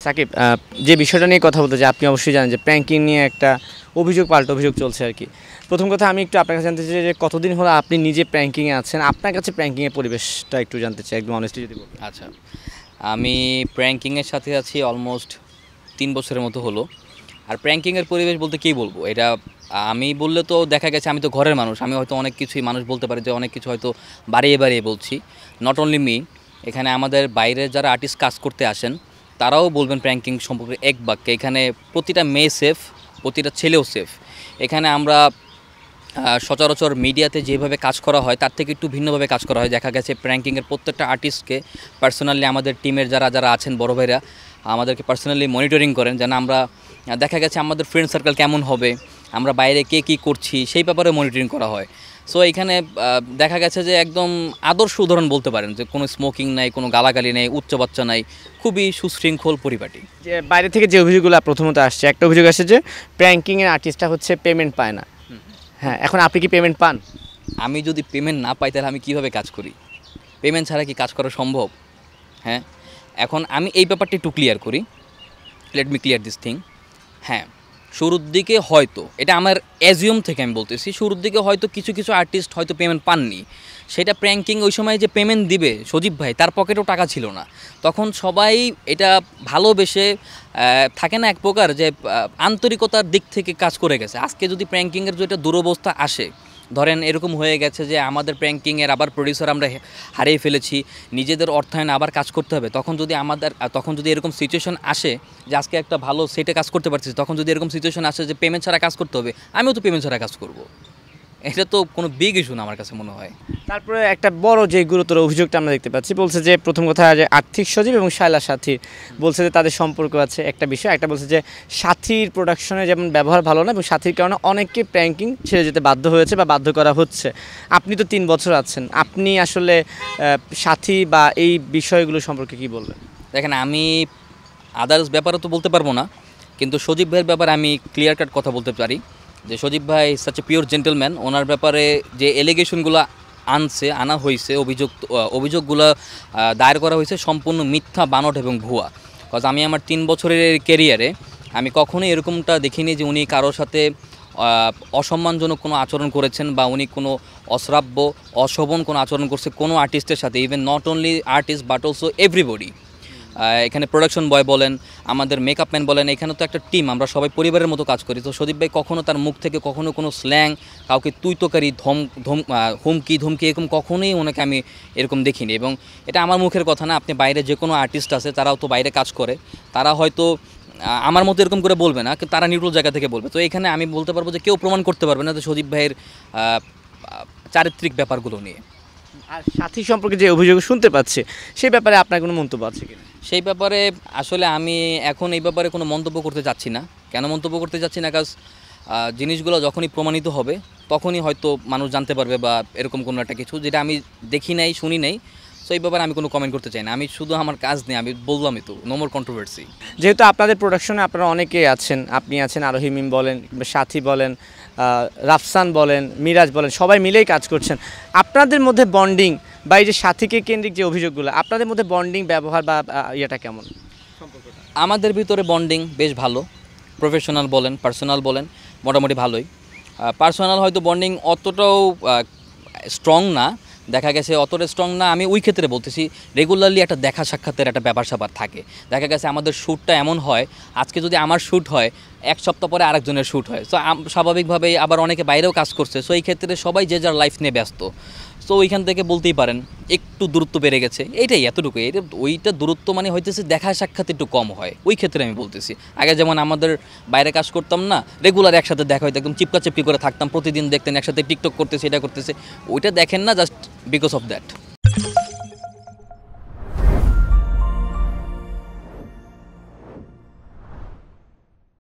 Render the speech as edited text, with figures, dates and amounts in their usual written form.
সাকিব, যে বিষয়টা নিয়ে কথা বলতে চাই, আপনি অবশ্যই জানেন যে প্র্যাঙ্কিং নিয়ে একটা পাল্টা অভিযোগ চলছে আর কি। প্রথম কথা আমি একটু আপনার কাছে জানতে চাই যে কতদিন হলো আপনি নিজে প্র্যাঙ্কিংয়ে আছেন, আপনার কাছে প্র্যাঙ্কিংয়ের পরিবেশটা একটু জানতে চাই, একদম অনেস্টলি যদি বলেন। আচ্ছা, আমি প্র্যাঙ্কিংয়ের সাথে আছি অলমোস্ট 3 বছরের মতো হলো। আর প্র্যাঙ্কিংয়ের পরিবেশ বলতে কী বলবো, এটা আমি বললে তো দেখা গেছে আমি তো ঘরের মানুষ, আমি হয়তো অনেক কিছুই মানুষ বলতে পারি যে অনেক কিছু হয়তো বাড়িয়ে বাড়িয়ে বলছি। নট অনলি মি, এখানে আমাদের বাইরের যারা আর্টিস্ট কাজ করতে আসেন তারাও বলবেন প্র্যাঙ্কিং সম্পর্কে এক বাক্যে। এখানে প্রতিটা মেয়ে সেফ, প্রতিটা ছেলেও সেফ। এখানে আমরা সচরাচর মিডিয়াতে যেভাবে কাজ করা হয় তার থেকে একটু ভিন্নভাবে কাজ করা হয়। দেখা গেছে প্র্যাঙ্কিংয়ের প্রত্যেকটা আর্টিস্টকে পার্সোনালি আমাদের টিমের যারা যারা আছেন বড় ভাইরা আমাদেরকে পার্সোনালি মনিটরিং করেন, যেন আমরা দেখা গেছে আমাদের ফ্রেন্ড সার্কেল কেমন হবে, আমরা বাইরে কে কী করছি সেই ব্যাপারে মনিটরিং করা হয়। সো এখানে দেখা গেছে যে একদম আদর্শ উদাহরণ বলতে পারেন যে কোনো স্মোকিং নাই, কোনো গালাগালি নেই, উচ্চ বাচ্চা নাই, খুবই সুশৃঙ্খল পরিপাটি। যে বাইরে থেকে যে অভিযোগগুলো প্রথমত আসছে, একটা অভিযোগ আসছে যে প্র্যাঙ্কিংয়ের আর্টিস্টটা হচ্ছে পেমেন্ট পায় না। হ্যাঁ, এখন আপনি কি পেমেন্ট পান? আমি যদি পেমেন্ট না পাই তাহলে আমি কীভাবে কাজ করি? পেমেন্ট ছাড়া কি কাজ করা সম্ভব? হ্যাঁ, এখন আমি এই ব্যাপারটা একটু ক্লিয়ার করি। Let me clear this thing. হ্যাঁ, শুরুর দিকে হয়তো, এটা আমার অ্যাজিউম থেকে আমি বলতেছি, শুরুর দিকে হয়তো কিছু কিছু আর্টিস্ট হয়তো পেমেন্ট পাননি। সেটা প্র্যাঙ্কিং ওই সময় যে পেমেন্ট দিবে সজীব ভাই, তার পকেটেও টাকা ছিল না। তখন সবাই এটা ভালোবেসে থাকে না এক প্রকার যে আন্তরিকতার দিক থেকে কাজ করে গেছে। আজকে যদি প্র্যাঙ্কিংয়ের যেটা দুরবস্থা আসে, ধরেন এরকম হয়ে গেছে যে আমাদের প্র্যাঙ্কিংয়ের আবার প্রডিউসার আমরা হারিয়ে ফেলেছি, নিজেদের অর্থায়নে আবার কাজ করতে হবে, তখন যদি এরকম সিচুয়েশন আসে যে আজকে একটা ভালো সেটে কাজ করতে পারছি, তখন যদি এরকম সিচুয়েশন আসে যে পেমেন্ট ছাড়া কাজ করতে হবে, আমিও তো পেমেন্ট ছাড়া কাজ করব। এটা তো কোনো বিগ ইস্যু না আমার কাছে মনে হয়। তারপরে একটা বড় যে গুরুতর অভিযোগটা আমরা দেখতে পাচ্ছি, বলছে যে প্রথম কথা যে আর্থিক সজীব এবং শায়লা সাথী বলছে যে তাদের সম্পর্ক আছে একটা বিষয়, একটা বলছে যে সাথীর প্রোডাকশনে যেমন ব্যবহার ভালো না এবং সাথীর কারণে অনেককে প্র্যাঙ্কিং ছেড়ে যেতে বাধ্য হয়েছে বা বাধ্য করা হচ্ছে। আপনি তো 3 বছর আছেন, আপনি আসলে সাথী বা এই বিষয়গুলো সম্পর্কে কি বলবেন? দেখেন, আমি আদার্স ব্যাপারে তো বলতে পারবো না, কিন্তু সজীব ভাইয়ের ব্যাপারে আমি ক্লিয়ার কাট কথা বলতে পারি যে সজীব ভাই সাচ এ পিওর জেন্টেলম্যান। ওনার ব্যাপারে যে এলিগেশনগুলো আনা হয়েছে, অভিযোগগুলো দায়ের করা হয়েছে সম্পূর্ণ মিথ্যা, বানট এবং ভুয়া। কজ আমি আমার 3 বছরের ক্যারিয়ারে আমি কখনোই এরকমটা দেখিনি যে উনি কারোর সাথে অসম্মানজনক কোনো আচরণ করেছেন বা উনি কোনো অশ্রাব্য, অশোভন কোনো আচরণ করছে কোনো আর্টিস্টের সাথে, even not only artist but also everybody. এখানে প্রোডাকশন বয় বলেন, আমাদের মেকআপ ম্যান বলেন, এখানে তো একটা টিম, আমরা সবাই পরিবারের মতো কাজ করি। তো সদীপ ভাই কখনও তার মুখ থেকে কখনো কোনো স্ল্যাং, কাউকে তুই তোকারি, হুমকি ধমকি এরকম কখনোই ওনাকে আমি এরকম দেখিনি। এবং এটা আমার মুখের কথা না, আপনি বাইরে যে কোনো আর্টিস্ট আছে তারাও তো বাইরে কাজ করে, তারা হয়তো আমার মতো এরকম করে বলবে না, কিন্তু তারা নিউট্রাল জায়গা থেকে বলবে। তো এখানে আমি বলতে পারবো যে কেউ প্রমাণ করতে পারবে না যে সদীপ ভাইয়ের চারিত্রিক ব্যাপারগুলো নিয়ে। আর সাথী সম্পর্কে যে অভিযোগ শুনতে পাচ্ছে সেই ব্যাপারে আপনার কোনো মন্তব্য আছে কিনা? সেই ব্যাপারে আসলে আমি এখন এই ব্যাপারে কোনো মন্তব্য করতে চাচ্ছি না। কেন মন্তব্য করতে চাচ্ছি না? কাজ জিনিসগুলো যখনই প্রমাণিত হবে তখনই হয়তো মানুষ জানতে পারবে, বা এরকম কোনো একটা কিছু যেটা আমি দেখি নাই, শুনি নাই। সো এই ব্যাপারে আমি কোনো কমেন্ট করতে চাই না। আমি শুধু আমার কাজ নিয়ে আমি বললামই তো, নো মোর কন্ট্রোভার্সি। যেহেতু আপনাদের প্রোডাকশনে আপনারা অনেকেই আছেন, আপনি আছেন, আরোহী মিম বলেন, সাথী বলেন, রাফসান বলেন, মিরাজ বলেন, সবাই মিলেই কাজ করছেন। আপনাদের মধ্যে বন্ডিং বা এই যে সাথীকে কেন্দ্রিক যে অভিযোগগুলো, আপনাদের মধ্যে বন্ডিং, ব্যবহার বা ইয়েটা কেমন? আমাদের ভিতরে বন্ডিং বেশ ভালো। প্রফেশনাল বলেন, পার্সোনাল বলেন, মোটামুটি ভালোই। পার্সোনাল হয়তো বন্ডিং অতটাও স্ট্রং না, দেখা গেছে অতটা স্ট্রং না। আমি ওই ক্ষেত্রে বলতেছি রেগুলারলি একটা দেখা সাক্ষাতের একটা ব্যাপার স্যাপার থাকে। দেখা গেছে আমাদের শ্যুটটা এমন হয়, আজকে যদি আমার শ্যুট হয়, 1 সপ্তাহ পরে আরেকজনের শ্যুট হয়। সো স্বাভাবিকভাবেই আবার অনেকে বাইরেও কাজ করছে। সো এই ক্ষেত্রে সবাই যে যার লাইফ নিয়ে ব্যস্ত। সো ওইখান থেকে বলতেই পারেন একটু দূরত্ব বেড়ে গেছে, এইটাই, এতটুকু। ওইটা দূরত্ব মানে হইতেছে দেখা সাক্ষাৎ একটু কম হয়, ওই ক্ষেত্রে আমি বলতেছি। আগে যেমন আমাদের বাইরে কাজ করতাম না, রেগুলার একসাথে দেখা হইতো, একদম চিপকা চিপকি করে থাকতাম, প্রতিদিন দেখতেন একসাথে টিকটক করতেছে, এটা করতেছে, ওইটা দেখেন না জাস্ট বিকজ অফ দ্যাট।